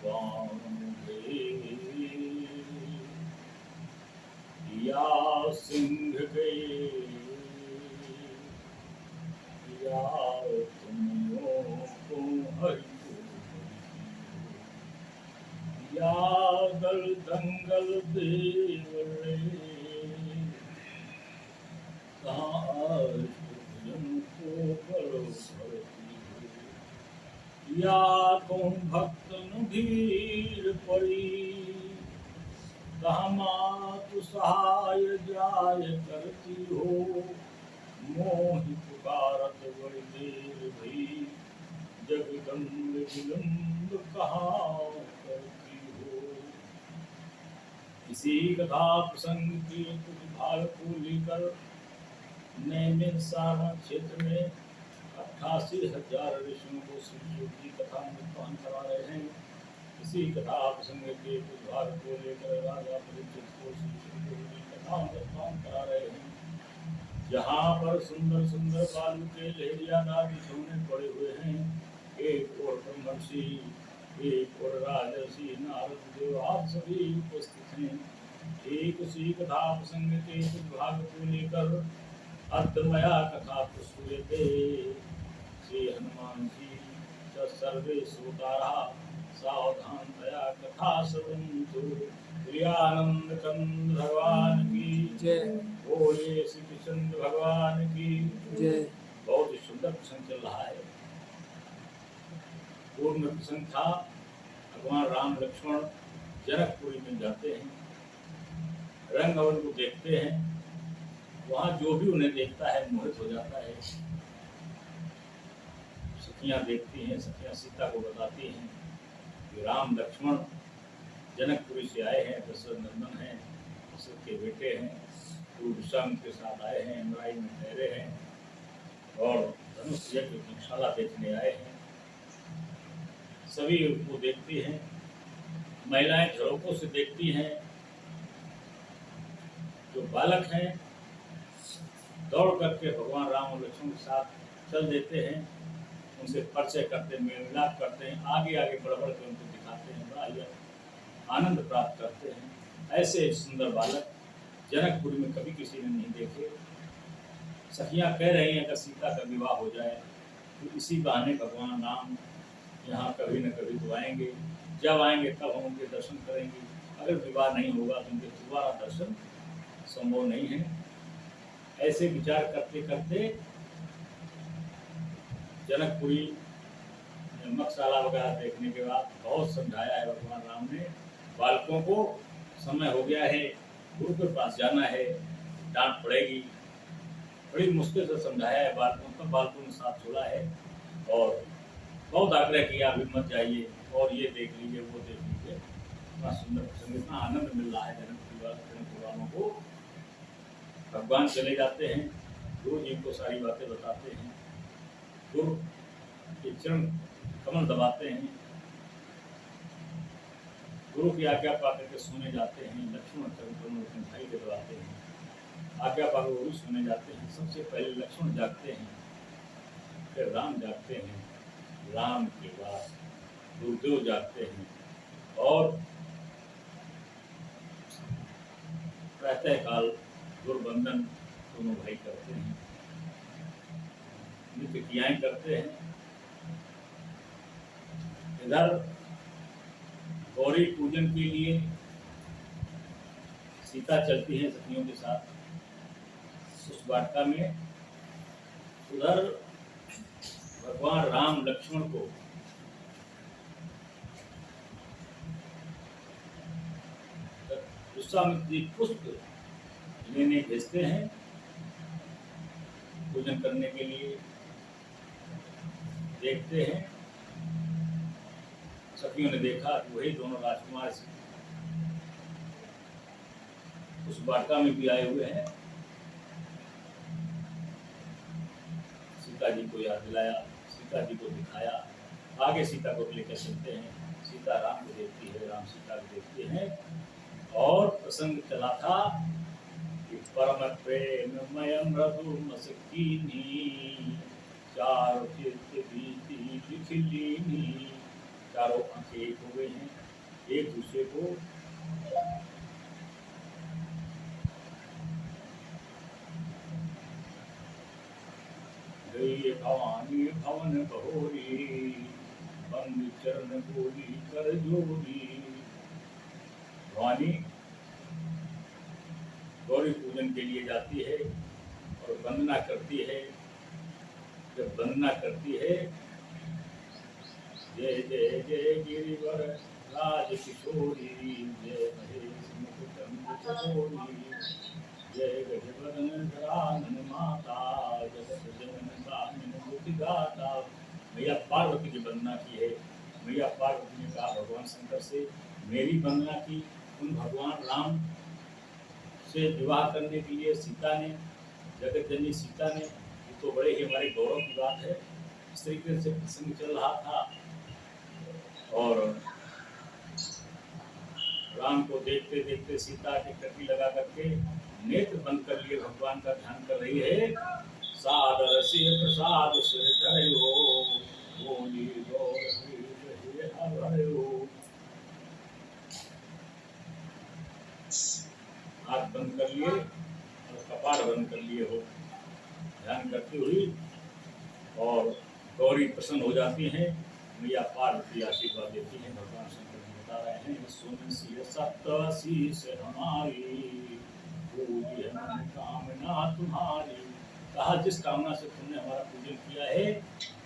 बांधे या सिंह गए या तुमों को हरि को या दल दंगल देवले को बड़ो या तुम भक्तन भीड़ पड़ी तु सहाय जाय करती हो मोहि पुकारत बड़ी देर भई जगदम्ब विलंब कहाँ करती हो। इसी कथा प्रसंग के कुछ भाग को लेकर नैमिष सारण क्षेत्र में 88,000 ऋषियों को श्री शिव जी कथा अनुष्ठान करा रहे हैं। इसी कथा प्रसंग के कुछ भाग को लेकर राजा परीक्षित को श्री शिव जी कथा अनुष्ठान करा रहे हैं। जहाँ पर सुंदर सुंदर बालू के लहरियादार बिछौने पड़े हुए हैं, एक और ब्रह्मर्षि एक और राजर्षि नारद देव आप सभी उपस्थित हैं। एक उसी कथा प्रसंग के कुछ भाग को लेकर अर्धमया कथा प्रस्तुयते श्री हनुमान जी सर्वे श्रोतारा सावधान तया कथा श्रवन्तु। प्रियानंद कंद भगवान की जय, बोले श्री कृष्ण भगवान की जय। बहुत ही सुंदर प्रसंग चल रहा है। पूर्व में प्रसंग था भगवान राम लक्ष्मण जनकपुरी में जाते हैं, रंग भवन को देखते हैं, वहां जो भी उन्हें देखता है मोहित हो जाता है। सखियां देखती हैं, सखियां सीता को बताती हैं कि राम लक्ष्मण जनकपुरी से आए हैं, दशरथ नंदन हैं, दशरथ के बेटे हैं, दूरसंग के साथ आए हैं, अमराई में ठहरे हैं और धनुष यज्ञ की देखने आए हैं। सभी उनको देखती हैं, महिलाएं झरोकों से देखती हैं। जो बालक हैं दौड़ करके भगवान राम और लक्ष्मण के साथ चल देते हैं, उनसे परिचय करते, मेल मिलाप करते हैं, आगे आगे बढ़ बढ़ के उनको दिखाते हैं, बड़ा आनंद प्राप्त करते हैं। ऐसे सुंदर बालक जनकपुरी में कभी किसी ने नहीं देखे। सखियां कह रही हैं अगर सीता का विवाह हो जाए तो इसी बहाने भगवान राम यहाँ कभी न कभी तो आएंगे, जब आएंगे तब हम उनके दर्शन करेंगे, अगर विवाह नहीं होगा तो उनके दोबारा दर्शन संभव नहीं है। ऐसे विचार करते करते जनकपुरी मकशाला वगैरह देखने के बाद बहुत समझाया है भगवान राम ने बालकों को, समय हो गया है, गुरु के पास जाना है, डांट पड़ेगी। बड़ी मुश्किल से समझाया है बालकों को, बालकों ने साथ छोड़ा है और बहुत आग्रह किया अभी मत जाइए और ये देख लीजिए वो देख लीजिए। इतना सुंदर प्रसंग, इतना आनंद मिल रहा है जनकपुरी वालों को। भगवान चले जाते हैं, गुरु जी को सारी बातें बताते हैं, गुरु के चरण कमल दबाते हैं, गुरु की आज्ञा पाकर के सोने जाते हैं। लक्ष्मण चरण कमल अपने भाई के दबाते हैं, आज्ञा पाकर वो भी सोने जाते हैं। सबसे पहले लक्ष्मण जागते हैं, फिर राम जागते हैं, राम के बाद गुरुदेव जागते हैं और प्रातः काल गुरुबंधन दोनों भाई करते हैं, नित्य क्रियाएं करते हैं। इधर गौरी पूजन के लिए सीता चलती है सखियों के साथ उस वाटिका में। उधर भगवान राम लक्ष्मण को विश्वामित्री पुष्प लेने भेजते हैं पूजन करने के लिए। देखते हैं सखियों ने देखा कि वही दोनों राजकुमार उस वाटिका में भी आए हुए हैं। सीता जी को याद दिलाया, सीता जी को दिखाया, आगे सीता को लेकर चलते हैं। सीता राम को देखती है, राम सीता को देखते हैं और प्रसंग चला था कि परम प्रेममय मृदु मसकीनी चारु चित्त बीती लिखलीनी चारों आंखें एक हो गई हैं, एक दूसरे को गई भवानी भवन बहोरी, बंद चरण बोली कर जोड़ी। भवानी गौरी पूजन के लिए जाती है और वंदना करती है। जब वंदना करती है, जय जय जय गिरिवर राज किशोरी, जय महेश मुकुट चकोरी, जय गजबदन धरानन माता, जगत जनन कामिन मुक्ति दाता। मैया पार्वती की वंदना की है। मैया पार्वती ने कहा भगवान शंकर से, मेरी वंदना की उन भगवान राम से विवाह करने के लिए सीता ने, जगत जननी सीता ने, ये तो बड़े ही हमारे गौरव की बात है। इस तरीके से प्रसंग चल रहा था और राम को देखते देखते सीता के कटी लगा करके नेत्र बंद कर लिए भगवान का ध्यान कर रही है। सादर से प्रसाद सिर धरे हो, बोली गौर हरे हो। हाथ बंद कर लिए और कपाट बंद कर लिए हो, ध्यान करती हुई, और गौरी प्रसन्न हो जाती हैं। मैया पार्वती आशीर्वाद देती हैं। भगवान शंकर जी बता रहे हैं, सुन सिय सप्तसी से हमारी, पूजी मन कामना तुम्हारी। कहा जिस कामना से तुमने हमारा पूजन किया है,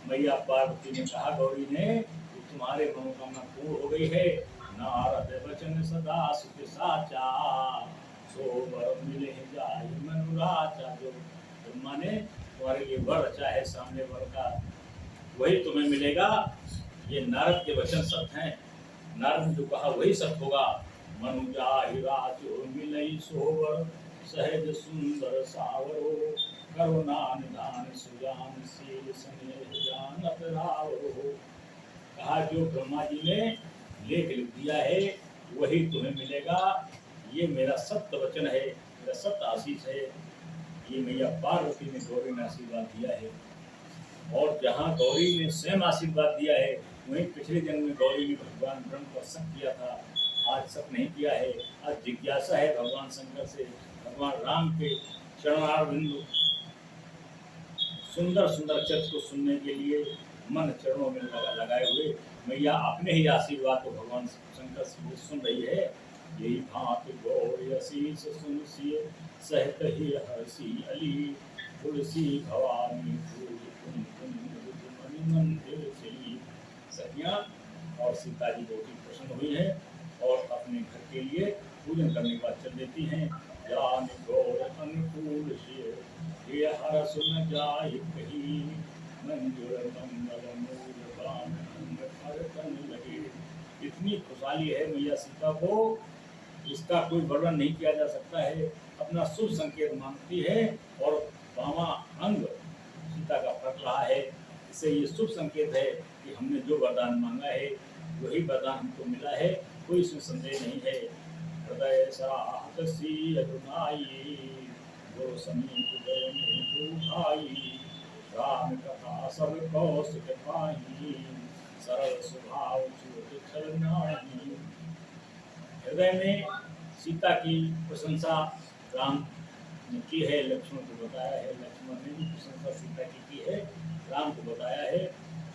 मैया पार्वती ने कहा गौरी ने, कि तुम्हारे मनोकामना पूर्ण हो गई है। नारद वचन सदा सुख साचा, सो वर मिले जाय मनुराचा। जो ब्रह्मा ने तुम्हारे लिए वर रचा है, सामने वर का, वही तुम्हें मिलेगा। ये नारद के वचन सत्य हैं। नारद ने जो कहा वही सत्य होगा। मनु जाहि राजो मिलई सोवर, सहज सुंदर सावरो, करुणा निधान सुजान शील स्नेह जानत रावरो। कहा जो ब्रह्मा जी ने लेख लिख दिया है वही तुम्हें मिलेगा। ये मेरा सत्य वचन है, मेरा सत्य आशीष है। ये मैया पार्वती ने गौरी ने आशीर्वाद दिया है। और जहाँ गौरी ने स्वयं आशीर्वाद दिया है, वहीं पिछले जन्म में गौरी ने भगवान ब्रह्म पर शक किया था, आज शक नहीं किया है। आज जिज्ञासा है भगवान शंकर से, भगवान राम के चरणारविंद सुंदर सुंदर चर्च को सुनने के लिए मन चरणों में लगाए हुए मैया अपने ही आशीर्वाद को भगवान शंकर से सुन रही है। यही भांत गौरी आशीष सुनसिए, सहत ही हर्षी अली, तुलसी भवानी मंदिर चली। सखियां और सीता जी बहुत ही प्रसन्न हुई हैं और अपने घर के लिए पूजन करने के बाद चल देती हैं। जान गौर अनुकूल से, ये हर सुन जाय कही, मंजूर मंगल मूल बाण हरतन लगे। इतनी खुशहाली है मैया सीता को, इसका कोई वर्णन नहीं किया जा सकता है। अपना शुभ संकेत मांगती है और बामा अंग सीता का फट रहा है। इससे ये शुभ संकेत है कि हमने जो वरदान मांगा है वही वरदान हमको मिला है, कोई इसमें संदेह नहीं है। हृदय साहसी अरुणाई, गुरु समीप गए भाई, राम कथा सब कौशिक पाही, सरल स्वभाव छल नाही। हृदय में सीता की प्रशंसा राम ने की है, लक्ष्मण को बताया है। लक्ष्मण ने भी प्रशंसा सीता की है, राम को बताया है।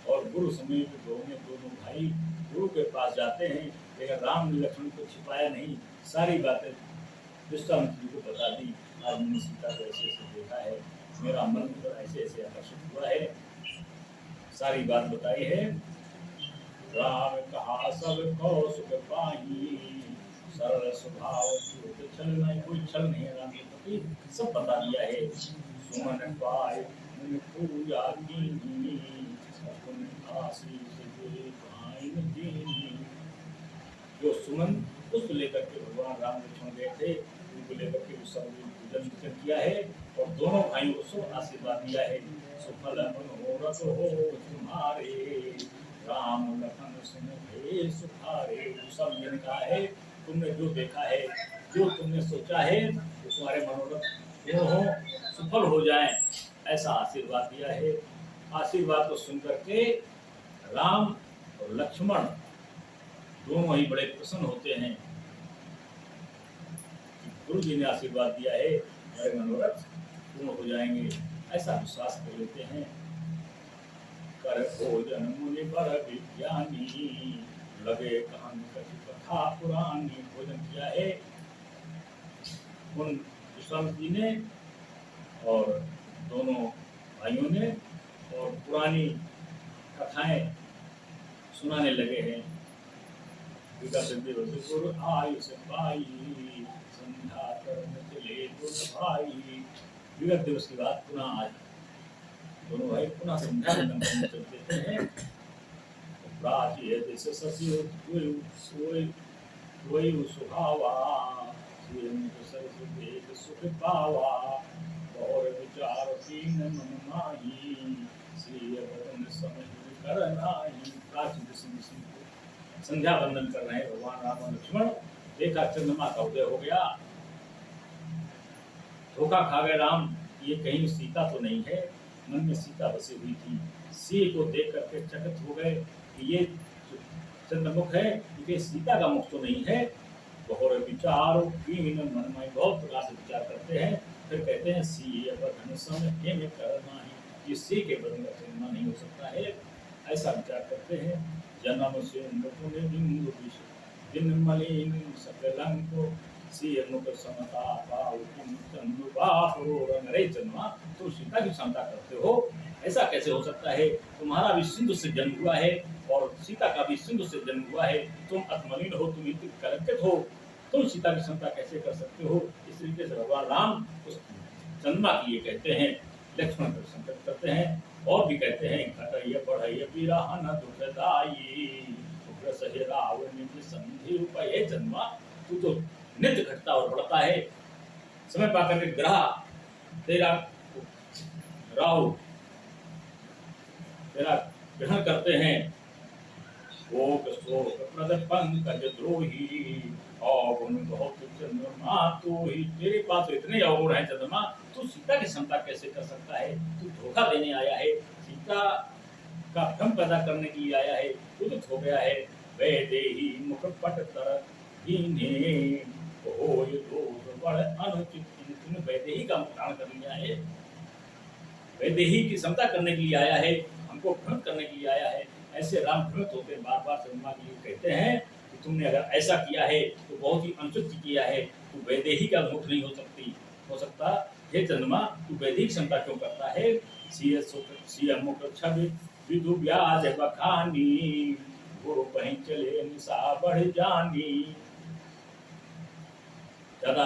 और गुरु समेत दोनों भाई गुरु के पास जाते हैं, लेकिन राम ने लक्ष्मण को छिपाया नहीं, सारी बातें विश्वामित्र जी को बता दी। आज मैंने सीता को ऐसे ऐसे देखा है, मेरा मन तो ऐसे ऐसे आकर्षित हुआ है, सारी बात बताई है। राम कहा सब कौशुक पाही, सरल स्वभाव छल नहीं, कोई छल नहीं है राम के प्रति, सब बता दिया है। सुमन पाए पूजा की, आशीष दे पाइन दीनी। जो सुमन पुष्प लेकर के भगवान राम लक्ष्मण गए थे, उनको लेकर के उस पूजन किया है और दोनों भाइयों को सब आशीर्वाद दिया है। सुफल मनोरथ हो तुम्हारे, राम लखन सुन हे सुखारे। सब ने कहा है, तुमने जो देखा है, जो तुमने सोचा है, वो तुम्हारे मनोरथ पूर्ण हो, सफल हो जाए, ऐसा आशीर्वाद दिया है। आशीर्वाद को सुन करके राम और लक्ष्मण दोनों ही बड़े प्रसन्न होते हैं। गुरु जी ने आशीर्वाद दिया है, हमारे मनोरथ पूर्ण हो जाएंगे, ऐसा विश्वास कर लेते हैं। कर भोजन मुनि बर विज्ञानी, लगे कहानी कथा पुरानी। भोजन किया है उन विश्वामित्र जी ने और दोनों भाइयों ने, और पुरानी कथाएं सुनाने लगे हैं। गुरु आयुष पाई, संध्या करने चले गुरु भाई। विगत दिवस की बात पुनः आज दोनों भाई पुनः संध्या वंदन करने चल देते हैं। प्राची देश ससी कोई सुहावा, सुख पावा। और विचार तीन मन माही, श्री भवन समझ कर नाही। प्राची देश संध्या वंदन कर रहे हैं भगवान राम और लक्ष्मण। देखा चंद्रमा का उदय हो गया, धोखा खा गए राम, ये कहीं सीता तो नहीं है। मन में सीता बसी हुई थी, सी को देख करके चकित हो गए कि ये चंद्रमुख है, ये सीता का मुख तो नहीं है। बहुत विचार मन में बहुत प्रकार से विचार करते हैं, फिर कहते हैं सी बदन समय में करना है, ये सी के बदन का चंद्रमा नहीं हो सकता है, ऐसा विचार करते हैं। जन्म से दिन मलिन सकलंको, तुम सीता की क्षमता करते हो, ऐसा कैसे हो सकता है? तुम्हारा भी सिंधु से जन्म हुआ है और सीता का भी सिंधु से जन्म हुआ है। तुम अतमलिन हो, तुम इतने कलंकित हो, तुम सीता की क्षमता कैसे कर सकते हो? इस तरीके से भगवान राम उस चंद्रमा की ये कहते हैं, लक्ष्मण को संकट करते हैं। और भी कहते हैं घटय बढ़य बिरहन दुखदाई, सहे रावण संधि रूपये। चंद्रमा तू तो नित्य घटता और बढ़ता है, समय पाकर के ग्रह तेरा राहु तेरा ग्रहण करते हैं। शोक शोक प्रद पंकज द्रोही, अवगुण बहुत चंद्रमा तो ही। तेरे पास इतने अवगुण हैं चंद्रमा, तू सीता की क्षमता कैसे कर सकता है? तू धोखा देने आया है, सीता का भ्रम पैदा करने के लिए आया है, तू तो खो गया है। वैदेही मुख पट तर हो ये दोष बड़ अनुचित, तूने वैदेही का मुक्तान कर लिया है, वैदेही की क्षमता करने के लिए आया है, हमको भ्रमित करने के लिए आया है। ऐसे राम भ्रमित होते बार बार चंद्रमा के लिए कहते हैं कि तुमने अगर ऐसा किया है तो बहुत ही अनुचित किया है, तू वैदेही का मुख नहीं हो सकता। हे चंद्रमा, तू वैदेही क्षमता क्यों करता है? सीय मुख छवि विदु ब्याज बखानी, गुरु कहीं चले निशा बढ़ जानी। ज्यादा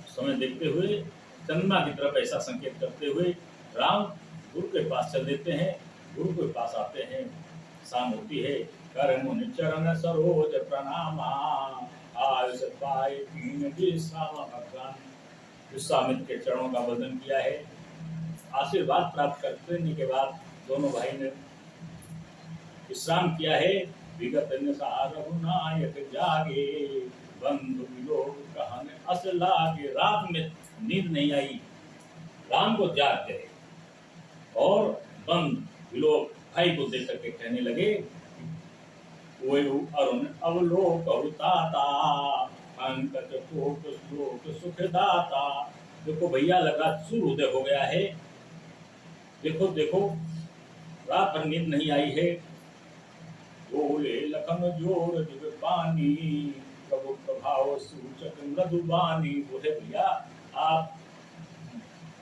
समय देखते हुए चंद्रमा की तरफ ऐसा संकेत करते हुए राम गुरु के पास चल देते हैं। गुरु के पास आते हैं, शाम होती है। कर मुनि चरण सरोज प्रणामा, आयुष पाए तीन विश्राम। भगवान विश्वामित्र के चरणों का वंदन किया है। आशीर्वाद प्राप्त करने के बाद दोनों भाई ने विश्राम किया है। विगत रघुनायक जागे, बंधु विलोक कहने अस लागे। रात में नींद नहीं आई, राम को जाग गए और बंद विलोक भाई को देख करके कहने लगे, अरुण अवलोक अवताता, पंकज कोक श्लोक सुखदाता। देखो भैया, लगा सूर्योदय हो गया है, देखो देखो रात भर नींद नहीं आई है। बोले लखन जोर दिव्य पानी, प्रभु प्रभाव सूचक मृदुबानी। बोले भैया, आप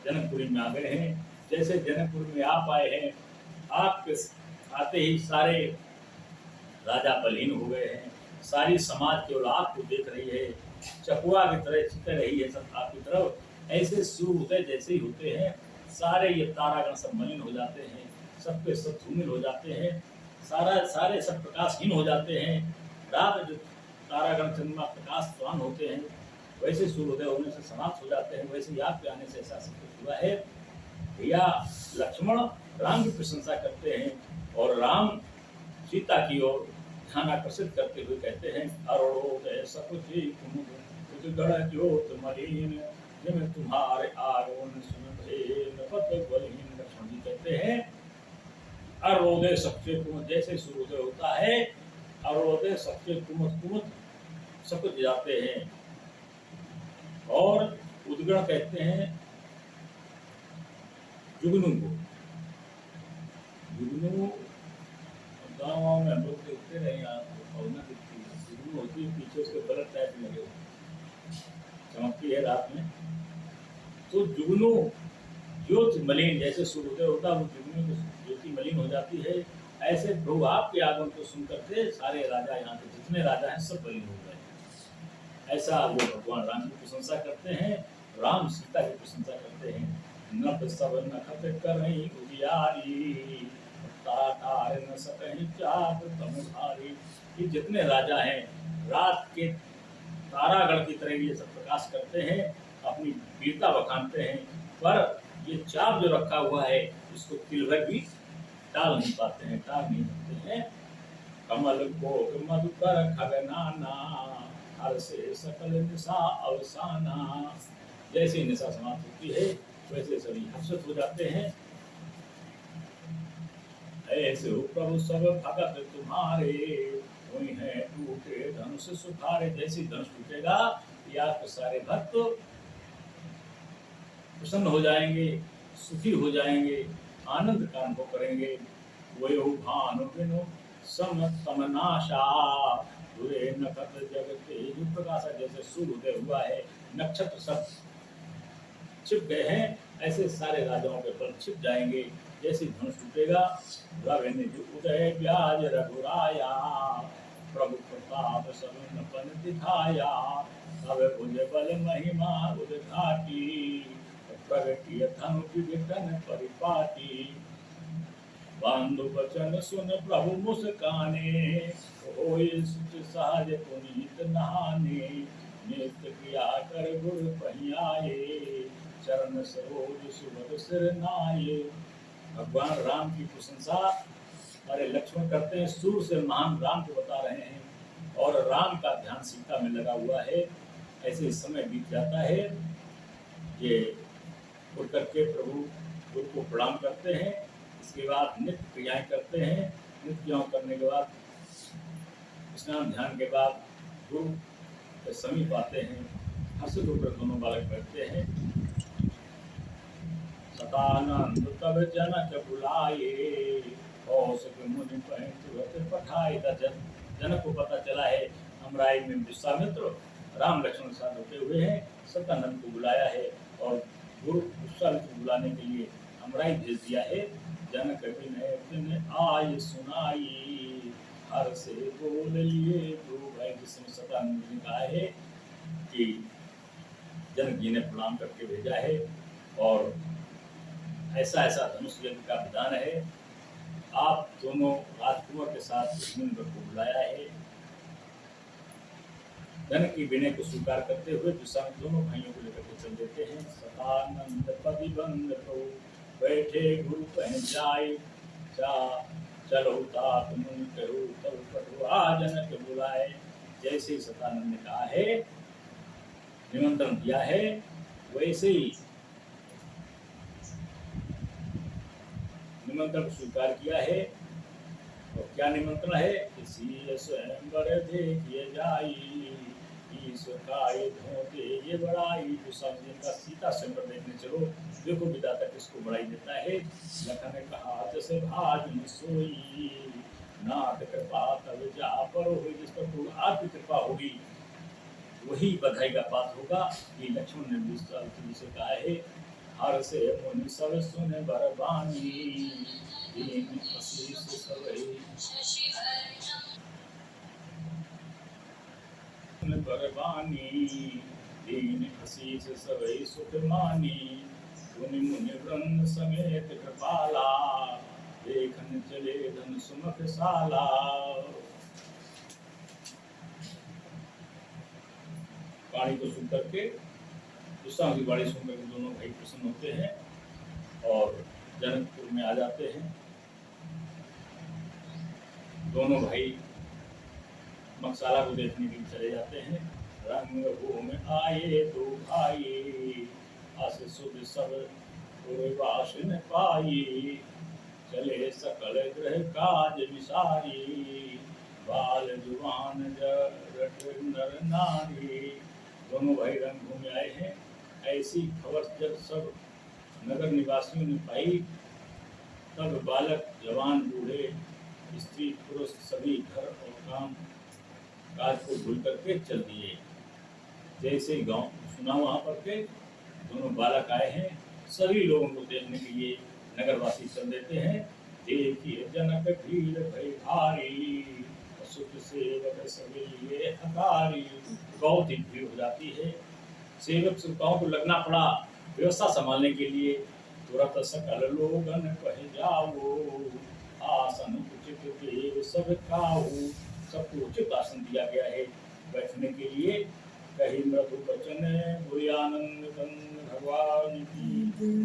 जनकपुरी में आ गए हैं, जैसे जनकपुर में आप आए हैं, आपके आते ही सारे राजा बलहीन हो गए हैं, सारी समाज केवल आपको देख रही है, चकुआ की तरह छिप रही है सब आपकी तरफ। ऐसे सूर्योदय जैसे ही होते हैं, सारे ये तारागण सब मलिन हो जाते हैं, सबके सब धूमिल हो जाते हैं, सारे सब प्रकाशहीन हो जाते हैं। रात जो तारागण चंद्रमा प्रकाशवान होते हैं, वैसे सूर्योदय होने से समाप्त हो जाते हैं। वैसे याद पे आने से ऐसा सब कुछ हुआ है। भैया लक्ष्मण राम की प्रशंसा करते हैं और राम सीता की ओर ध्यान आकर्षित करते हुए कहते हैं, अरुणोदय सकुचि कुमुद गण ज्योत मलिन, जिनमें तुम्हारे आगमन सुन भेद पत बलहीन। लक्ष्मण जी कहते हैं, अरुणोदय सबसे जैसे सूर्योदय होता है, अरोदय सबके कुमुद कुमुद सकुच जाते हैं। और उद्गण कहते हैं जुगनू को। जुगनू गाँव में हम लोग देखते रहे, यहाँ पौना दिखती है, जुगनू होती है, पीछे उसके बल्ब टाइप लगे हुए, चमकती है रात में। तो जुगनू ज्योति मलिन, जैसे सूर्योदय होता है वो जुगनू की ज्योति मलिन हो जाती है। ऐसे प्रभु आपके आगमन को सुनकर के सारे राजा, यहाँ के जितने राजा हैं सब मलिन हो गए। ऐसा वो भगवान राम की प्रशंसा करते हैं, राम सीता की प्रशंसा करते हैं। नभ सब नखत करहीं उजियारी, तातार न सकहीं चाप तम भारी। ये जितने राजा हैं रात के तारागण की तरह ये सब प्रकाश करते हैं, अपनी वीरता बखानते हैं, पर ये चाप जो रखा हुआ है इसको तिल भर भी टाल नहीं पाते हैं, टाल नहीं सकते हैं। कमल को मधुकर खगनाना, हर से सकल निशा अवसाना। जैसे निशा समाप्त होती है वैसे सभी हर्षित हो जाते हैं। ऐसे हो प्रभु सब भगत तुम्हारे, हुई है टूटे धनुष सुखारे। जैसे धनुष टूटेगा या तो सारे भक्त प्रसन्न हो जाएंगे, सुखी हो जाएंगे, आनंद का अनुभव करेंगे। वयो भानु बिनु सम तमनाशा, बुरे नखत जगते जो प्रकाशा। जैसे सूर्योदय हुआ है, नक्षत्र सब छिप गए हैं, ऐसे सारे राजाओं के फल छिप जाएंगे। जैसे धनुष टूटेगा, रवि जो उदय ब्याज रघुराया, प्रभु प्रताप सवन दिखाया। अब भुज बल महिमा उद्घाटी, प्रगटिय धनु विघटन परिपाटी। बांधु बचन सुन प्रभु मुस्काने, होय सुच सहज पुनीत नहाने। नित्य क्रिया कर गुर पहियाए, चरण सरोज सुभग सिर नाये। भगवान राम की प्रशंसा हमारे लक्ष्मण करते हैं, सूर्य से महान राम को बता रहे हैं, और राम का ध्यान सीता में लगा हुआ है। ऐसे समय बीत जाता है, ये उठ करके प्रभु गुरु को प्रणाम करते हैं। इसके बाद नित्य क्रियाएं करते हैं। नित्य क्रियाओं करने के बाद स्नान ध्यान के बाद गुरु के समीप आते हैं, हर्षित होकर दोनों बालक बैठते हैं। सतानंद तब जनक बुलाए, कौशिक मुनि तुरंत पठाए। जनक को पता चला है अमराई में विश्वामित्र राम लक्ष्मण के साथ होते हुए हैं, सतानंद को बुलाया है, और गुरु विश्वामित्र को बुलाने के लिए अमराई भेज दिया है। जनक विनय तिन आय सुनाई, हर से बोल लिए दो भाई। जिसमें सतानंद ने कहा है कि जनक जी ने प्रणाम करके भेजा है, और ऐसा ऐसा धनुष यज्ञ का विधान है। आप दोनों राजकुमार के साथ लक्ष्मण को बुलाया है। जनक की विनय को स्वीकार करते हुए विश्वामित्र दोनों भाइयों को लेकर के चल देते हैं। सतानंद पदिबंद को बैठे गुरु पहन जाए, चलो तात मुनि कहु तब पठुआ जनक बुलाए। जैसे सतानंद ने कहा है, निमंत्रण दिया है, वैसे ही निमंत्रण स्वीकार किया है। और क्या निमंत्रण है? किसी स्वयंवर देखिए जाई, ईश्वर का धोते ये बड़ाई। विश्वामित्र का सीता स्वयंवर देखने चलो, देखो विधाता किसको बड़ाई देता है। लखन कहा जैसे भाज न सोई, नाथ कृपा तब जा पर हो। जिस पर आपकी कृपा होगी वही बधाई का बात होगा। ये लक्ष्मण ने विश्वामित्र से कहा है। हर से मुनि सब सुने बरबानी, दीन आशीष सबई बरबानी। दीन आशीष सबई सुख मानी, मुनि मुनि वृंद समेत कृपाला। देखन चले धन सुमख साला। वाणी को सुन करके, विश्वामित्र की वाणी सुन करके दोनों भाई प्रसन्न होते हैं और जनकपुर में आ जाते हैं। दोनों भाई मकसाला को देखने के लिए चले जाते हैं। रंग हो में आए दो भाई, आस सुध सब वास न पाई। चले सकल ग्रह काज विसारी, बाल जो नर नारी। दोनों भाई रणभूमि आए हैं। ऐसी खबर जब सब नगर निवासियों ने पाई, तब बालक जवान बूढ़े स्त्री पुरुष सभी घर और काम काज को भूल करके चल दिए। जैसे ही गांव सुना वहां पर के दोनों बालक आए हैं, सभी लोगों को देखने के लिए नगरवासी चल देते हैं। देखिए जनक भीड़ भई भारी, सुख सेवक सभी लिए हकारी। बहुत ही भीड़ हो जाती है। सेवक सेवकाओं को लगना पड़ा व्यवस्था संभालने के लिए। तुरंत सकल लोगन कहे जाओ, आसन उचित देव सब खाओ। सबको उचित आसन दिया गया है बैठने के लिए। कही मृदु वचन बोले आनंद कंद भगवान की।